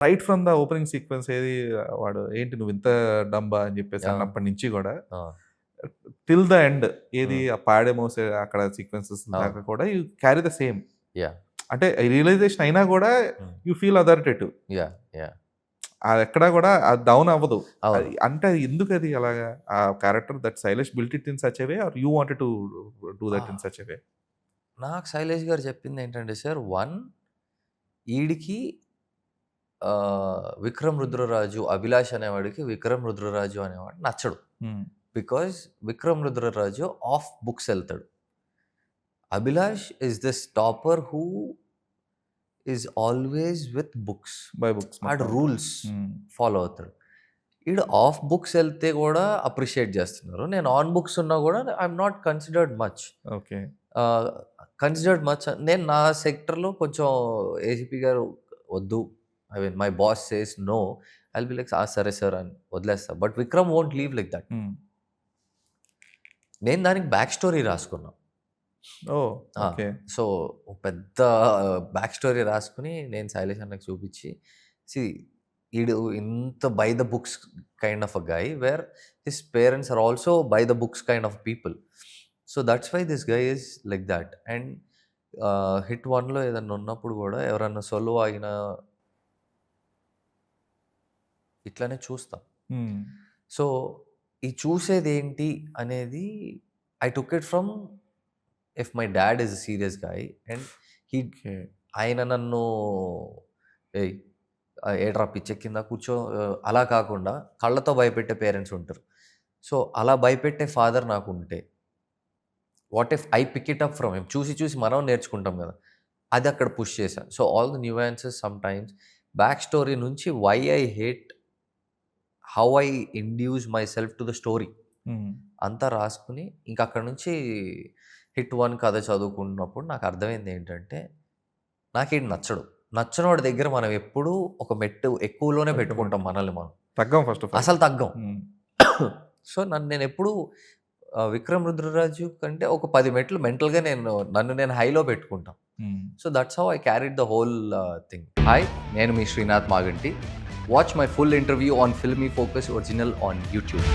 Right from the opening sequence ఏది వాడు ఏంటి నువ్వు ఇంత డంబా అని చెప్పేసి ఆ. అన్నప్పటి నుంచి కూడా ఆ, టిల్ ద ఎండ్ ఏది ఆ పాడే మోసే అక్కడ సీక్వెన్సెస్ ఆ. దాకా కూడా you carry the same. Yeah అంటే రియలైజేషన్ అయినా కూడా you feel authoritative. Yeah yeah అది ఎక్కడా కూడా అది డౌన్ అవ్వదు. అవును. అంటే అది ఎందుకు అది అలాగా ఆ character that Shailesh built it in such a way are you wanted to do that in such a way? నాకు శైలేష్ గారు చెప్పింది ఏంటంటే సార్, ఈడికి విక్రమ్ రుద్రరాజు, అభిలాష్ అనేవాడికి విక్రమ్ రుద్రరాజు అనేవాడు నచ్చడు. Because Vikram Rudraraju of books వెళ్తాడు. Abhilash is this topper who is always with books. By books ఆడు రూల్స్ ఫాలో అవుతాడు. ఈడు ఆఫ్ బుక్స్ వెళ్తే కూడా అప్రిషియేట్ చేస్తున్నారు. నేను ఆన్ బుక్స్ ఉన్నా కూడా I'm not considered much. Okay. Considered much నేను నా సెక్టర్లో కొంచెం ఏసీపీ గారు వద్దు, I mean my boss says no, I'll be like సరే సార్ అని వదిలేస్తా. But Vikram won't leave like that. నేను దానికి బ్యాక్ స్టోరీ రాసుకున్నా. ఓకే. సో పెద్ద బ్యాక్ స్టోరీ రాసుకుని నేను శైలేష్ అన్నకు చూపించి, సి ఈడు ఇంత by the books kind of a guy where his parents are also by the books kind of people. So that's why this guy is like that. And hit 1లో ఏదన్నా ఉన్నప్పుడు కూడా ఎవరన్నా సొల్లు ఆగినా ఇట్లానే చూస్తాం. సో ఈ చూసేది ఏంటి అనేది I took it from if my dad is a serious guy and ఆయన నన్ను ఏయ్ ఏడ్రా పిచ్చ కింద కూర్చో అలా కాకుండా కళ్ళతో భయపెట్టే పేరెంట్స్ ఉంటారు. సో అలా భయపెట్టే ఫాదర్ నాకు ఉంటే what if I pick it up from him? చూసి చూసి మనం నేర్చుకుంటాం కదా, అది అక్కడ పుష్ చేశాను. So all the nuances sometimes back story నుంచి why I hate, how I induce myself to the story అంతా రాసుకుని ఇంకా అక్కడ నుంచి హిట్ 1 కథ చదువుకున్నప్పుడు నాకు అర్థమైంది ఏంటంటే నాకేంటి నచ్చనోడి దగ్గర మనం ఎప్పుడూ ఒక మెట్టు ఎక్కువలోనే పెట్టుకుంటాం మనల్ని మనం. తగ్గం ఫస్ట్ అసలు తగ్గం. సో నేను ఎప్పుడు విక్రమ్ రుద్రరాజు కంటే ఒక 10 మెట్లు మెంటల్గా నన్ను నేను హైలో పెట్టుకుంటాం. So that's how I carried the whole thing. Hi, నేను మీ Srinath Maganti. Watch my full interview on Filmy Focus original on YouTube.